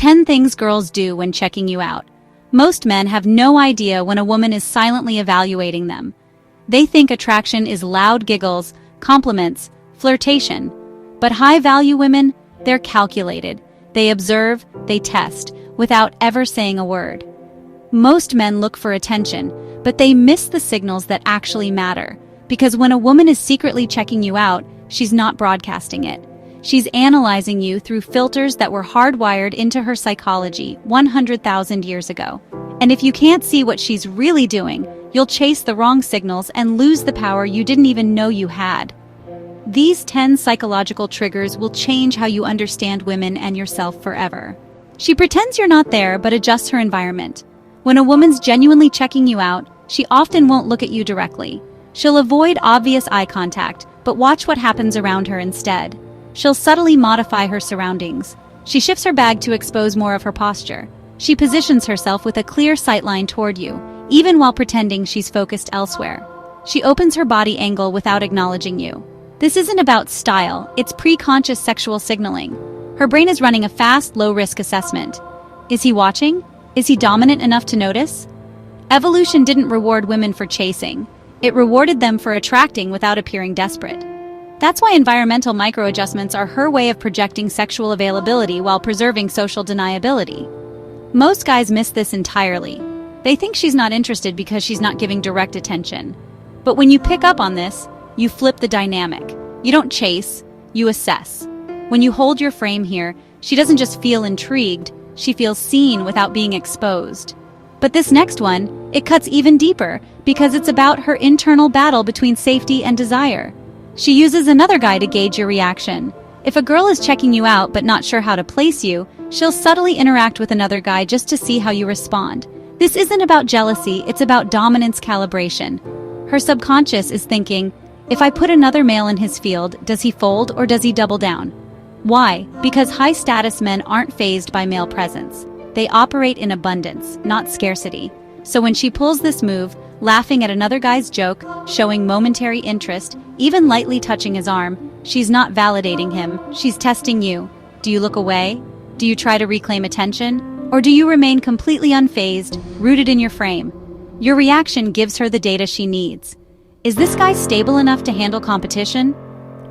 10 things girls do when checking you out. Most men have no idea when a woman is silently evaluating them. They think attraction is loud giggles, compliments, flirtation. But high-value women, they're calculated. They observe, they test, without ever saying a word. Most men look for attention, but they miss the signals that actually matter. Because when a woman is secretly checking you out, she's not broadcasting it. She's analyzing you through filters that were hardwired into her psychology 100,000 years ago. And if you can't see what she's really doing, you'll chase the wrong signals and lose the power you didn't even know you had. These 10 psychological triggers will change how you understand women and yourself forever. She pretends you're not there but adjusts her environment. When a woman's genuinely checking you out, she often won't look at you directly. She'll avoid obvious eye contact, but watch what happens around her instead. She'll subtly modify her surroundings. She shifts her bag to expose more of her posture. She positions herself with a clear sightline toward you, even while pretending she's focused elsewhere. She opens her body angle without acknowledging you. This isn't about style, it's pre-conscious sexual signaling. Her brain is running a fast, low-risk assessment. Is he watching? Is he dominant enough to notice? Evolution didn't reward women for chasing. It rewarded them for attracting without appearing desperate. That's why environmental microadjustments are her way of projecting sexual availability while preserving social deniability. Most guys miss this entirely. They think she's not interested because she's not giving direct attention. But when you pick up on this, you flip the dynamic. You don't chase, you assess. When you hold your frame here, she doesn't just feel intrigued, she feels seen without being exposed. But this next one, it cuts even deeper because it's about her internal battle between safety and desire. She uses another guy to gauge your reaction. If a girl is checking you out but not sure how to place you, she'll subtly interact with another guy just to see how you respond. This isn't about jealousy, it's about dominance calibration. Her subconscious is thinking, if I put another male in his field, does he fold or does he double down? Why? Because high-status men aren't fazed by male presence. They operate in abundance, not scarcity. So when she pulls this move, laughing at another guy's joke, showing momentary interest, even lightly touching his arm, she's not validating him, she's testing you. Do you look away? Do you try to reclaim attention? Or do you remain completely unfazed, rooted in your frame? Your reaction gives her the data she needs. Is this guy stable enough to handle competition?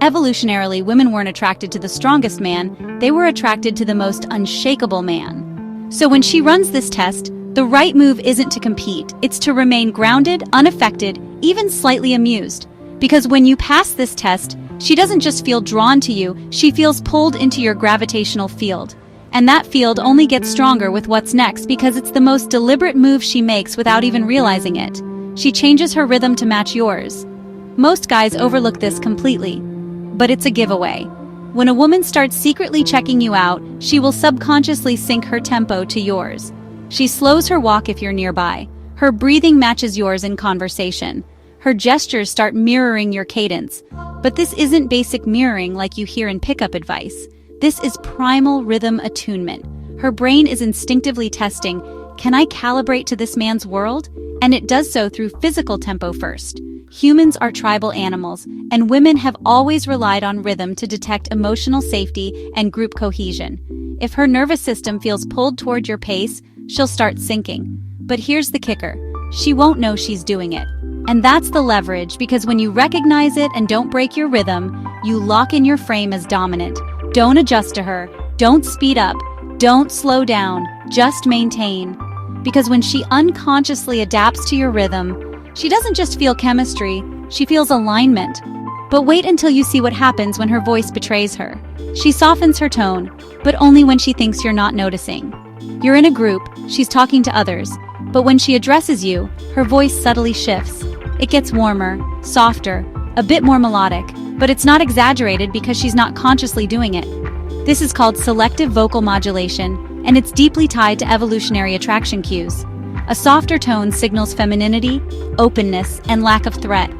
Evolutionarily, women weren't attracted to the strongest man, they were attracted to the most unshakable man. So when she runs this test, the right move isn't to compete, it's to remain grounded, unaffected, even slightly amused. Because when you pass this test, she doesn't just feel drawn to you, she feels pulled into your gravitational field. And that field only gets stronger with what's next because it's the most deliberate move she makes without even realizing it. She changes her rhythm to match yours. Most guys overlook this completely, but it's a giveaway. When a woman starts secretly checking you out, she will subconsciously sync her tempo to yours. She slows her walk if you're nearby. Her breathing matches yours in conversation. Her gestures start mirroring your cadence. But this isn't basic mirroring like you hear in pickup advice. This is primal rhythm attunement. Her brain is instinctively testing, can I calibrate to this man's world? And it does so through physical tempo first. Humans are tribal animals, and women have always relied on rhythm to detect emotional safety and group cohesion. If her nervous system feels pulled toward your pace, she'll start syncing. But here's the kicker. She won't know she's doing it. And that's the leverage, because when you recognize it and don't break your rhythm, you lock in your frame as dominant. Don't adjust to her. Don't speed up. Don't slow down. Just maintain. Because when she unconsciously adapts to your rhythm, she doesn't just feel chemistry, she feels alignment. But wait until you see what happens when her voice betrays her. She softens her tone, but only when she thinks you're not noticing. You're in a group, she's talking to others, but when she addresses you, her voice subtly shifts. It gets warmer, softer, a bit more melodic, but it's not exaggerated because she's not consciously doing it. This is called selective vocal modulation, and it's deeply tied to evolutionary attraction cues. A softer tone signals femininity, openness, and lack of threat.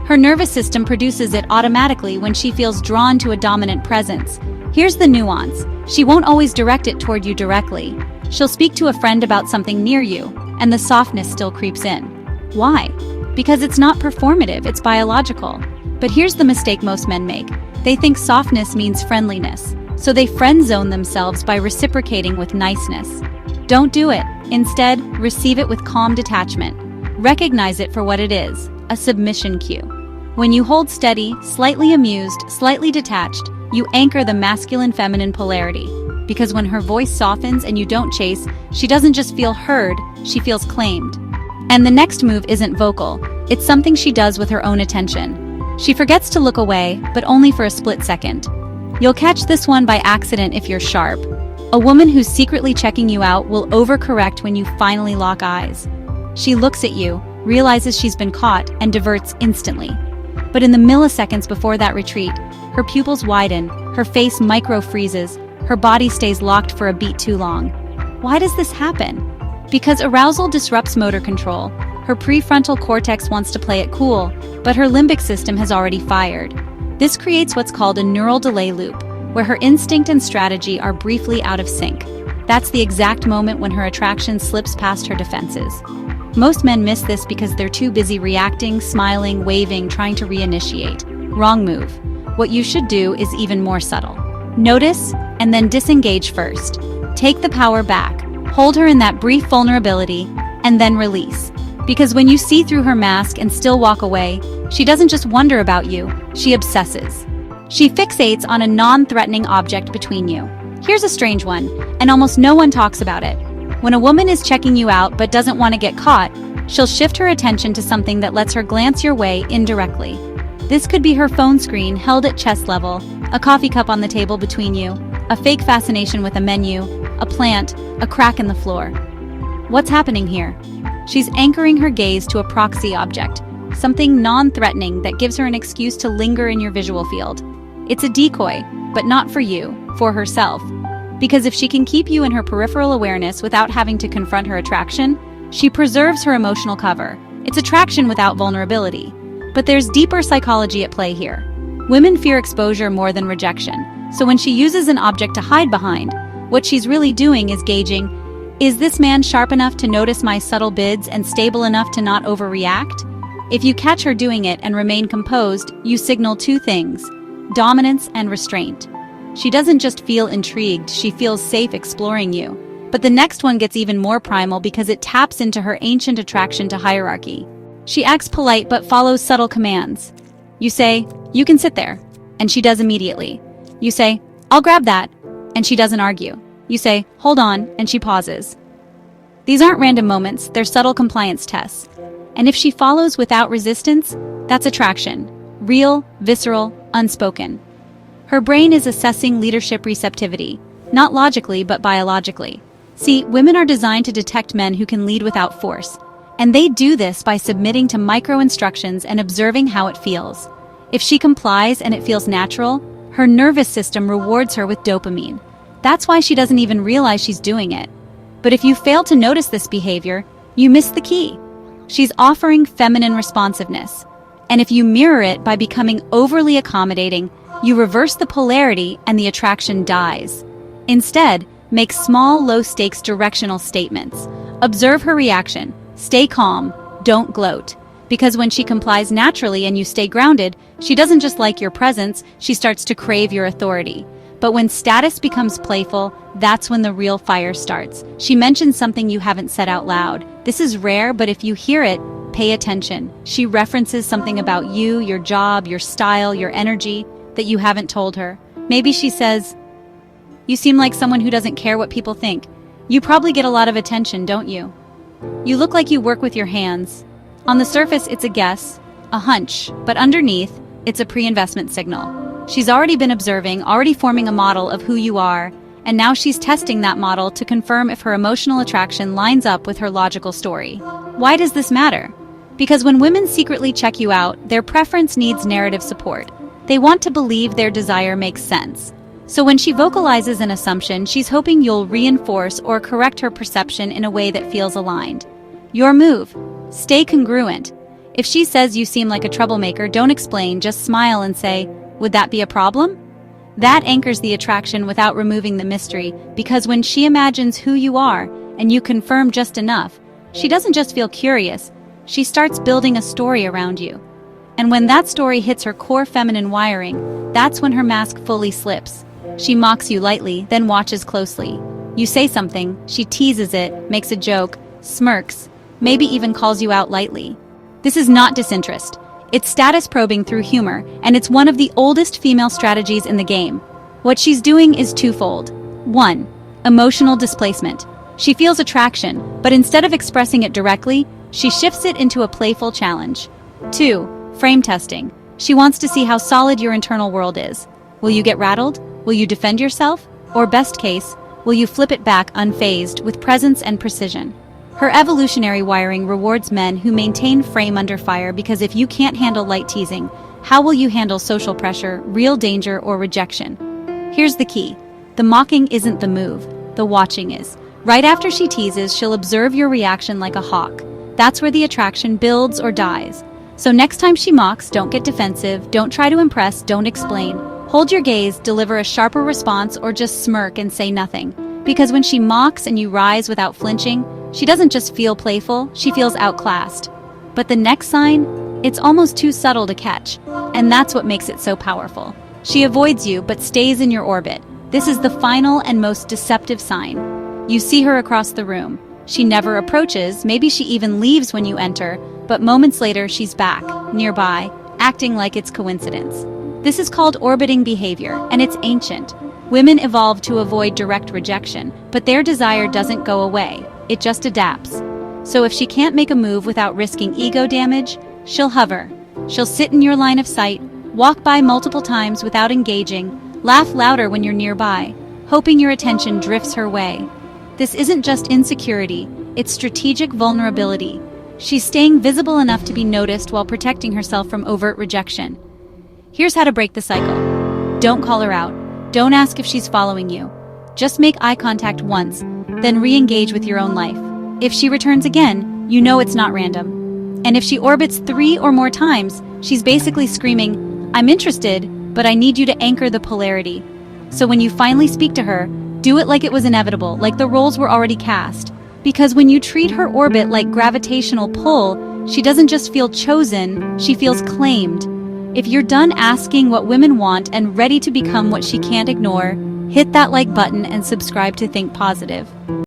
Her nervous system produces it automatically when she feels drawn to a dominant presence. Here's the nuance. She won't always direct it toward you directly. She'll speak to a friend about something near you, and the softness still creeps in. Why? Because it's not performative, it's biological. But here's the mistake most men make. They think softness means friendliness. so they friend zone themselves by reciprocating with niceness. Don't do it. Instead, receive it with calm detachment. Recognize it for what it is, a submission cue. When you hold steady, slightly amused, slightly detached, you anchor the masculine-feminine polarity. Because when her voice softens and you don't chase, she doesn't just feel heard, she feels claimed. And the next move isn't vocal, it's something she does with her own attention. She forgets to look away, but only for a split second. You'll catch this one by accident if you're sharp. A woman who's secretly checking you out will overcorrect when you finally lock eyes. She looks at you, realizes she's been caught, and diverts instantly. But in the milliseconds before that retreat, her pupils widen, her face micro-freezes, her body stays locked for a beat too long. Why does this happen? Because arousal disrupts motor control. Her prefrontal cortex wants to play it cool, but her limbic system has already fired. This creates what's called a neural delay loop, where her instinct and strategy are briefly out of sync. That's the exact moment when her attraction slips past her defenses. Most men miss this because they're too busy reacting, smiling, waving, trying to reinitiate. Wrong move. What you should do is even more subtle. Notice, and then disengage first. Take the power back. Hold her in that brief vulnerability, and then release. Because when you see through her mask and still walk away, she doesn't just wonder about you, she obsesses. She fixates on a non-threatening object between you. Here's a strange one, and almost no one talks about it. When a woman is checking you out but doesn't want to get caught, she'll shift her attention to something that lets her glance your way indirectly. This could be her phone screen held at chest level, a coffee cup on the table between you, a fake fascination with a menu, a plant, a crack in the floor. What's happening here? She's anchoring her gaze to a proxy object, something non-threatening that gives her an excuse to linger in your visual field. It's a decoy, but not for you, for herself. Because if she can keep you in her peripheral awareness without having to confront her attraction, she preserves her emotional cover. It's attraction without vulnerability. But there's deeper psychology at play here. Women fear exposure more than rejection, so when she uses an object to hide behind, what she's really doing is gauging, is this man sharp enough to notice my subtle bids and stable enough to not overreact? If you catch her doing it and remain composed, you signal two things: dominance and restraint. She doesn't just feel intrigued, she feels safe exploring you. But the next one gets even more primal because it taps into her ancient attraction to hierarchy. She acts polite but follows subtle commands. You say, "You can sit there," and she does immediately. You say, "I'll grab that," and she doesn't argue. You say, "Hold on," and she pauses. These aren't random moments, they're subtle compliance tests. And if she follows without resistance, that's attraction. Real, visceral, unspoken. Her brain is assessing leadership receptivity, not logically but biologically. See, women are designed to detect men who can lead without force, and they do this by submitting to micro-instructions and observing how it feels. If she complies and it feels natural, her nervous system rewards her with dopamine. That's why she doesn't even realize she's doing it. But if you fail to notice this behavior, you miss the key. She's offering feminine responsiveness. And if you mirror it by becoming overly accommodating, you reverse the polarity and the attraction dies. Instead, make small, low-stakes directional statements. Observe her reaction. Stay calm. Don't gloat. Because when she complies naturally and you stay grounded, she doesn't just like your presence, she starts to crave your authority. But when status becomes playful, that's when the real fire starts. She mentions something you haven't said out loud. This is rare, but if you hear it, pay attention. She references something about you, your job, your style, your energy that you haven't told her. Maybe she says, "You seem like someone who doesn't care what people think. You probably get a lot of attention, don't you? You look like you work with your hands." On the surface, it's a guess, a hunch, but underneath, it's a pre-investment signal. She's already been observing, already forming a model of who you are, and now she's testing that model to confirm if her emotional attraction lines up with her logical story. Why does this matter? Because when women secretly check you out, their preference needs narrative support. They want to believe their desire makes sense. So when she vocalizes an assumption, she's hoping you'll reinforce or correct her perception in a way that feels aligned. Your move: stay congruent. If she says you seem like a troublemaker, don't explain, just smile and say, "Would that be a problem?" That anchors the attraction without removing the mystery, because when she imagines who you are and you confirm just enough, she doesn't just feel curious, she starts building a story around you. And when that story hits her core feminine wiring, that's when her mask fully slips. She mocks you lightly, then watches closely. You say something, she teases it, makes a joke, smirks, maybe even calls you out lightly. This is not disinterest. It's status probing through humor, and it's one of the oldest female strategies in the game. What she's doing is twofold. 1. Emotional displacement. She feels attraction, but instead of expressing it directly, she shifts it into a playful challenge. 2. Frame testing. She wants to see how solid your internal world is. Will you get rattled? Will you defend yourself? Or best case, will you flip it back unfazed with presence and precision? Her evolutionary wiring rewards men who maintain frame under fire because if you can't handle light teasing, how will you handle social pressure, real danger, or rejection? Here's the key. The mocking isn't the move, the watching is. Right after she teases, she'll observe your reaction like a hawk. That's where the attraction builds or dies. So next time she mocks, don't get defensive, don't try to impress, don't explain. Hold your gaze, deliver a sharper response, or just smirk and say nothing. Because when she mocks and you rise without flinching, she doesn't just feel playful, she feels outclassed. But the next sign, it's almost too subtle to catch, and that's what makes it so powerful. She avoids you but stays in your orbit. This is the final and most deceptive sign. You see her across the room. She never approaches, maybe she even leaves when you enter, but moments later she's back, nearby, acting like it's coincidence. This is called orbiting behavior, and it's ancient. Women evolved to avoid direct rejection, but their desire doesn't go away. It just adapts. So if she can't make a move without risking ego damage, she'll hover. She'll sit in your line of sight, walk by multiple times without engaging, laugh louder when you're nearby, hoping your attention drifts her way. This isn't just insecurity, it's strategic vulnerability. She's staying visible enough to be noticed while protecting herself from overt rejection. Here's how to break the cycle. Don't call her out. Don't ask if she's following you. Just make eye contact once, then re-engage with your own life. If she returns again, you know it's not random. And if she orbits 3 or more times, she's basically screaming, "I'm interested, but I need you to anchor the polarity." So when you finally speak to her, do it like it was inevitable, like the roles were already cast. Because when you treat her orbit like gravitational pull, she doesn't just feel chosen, she feels claimed. If you're done asking what women want and ready to become what she can't ignore, hit that like button and subscribe to Think Positive.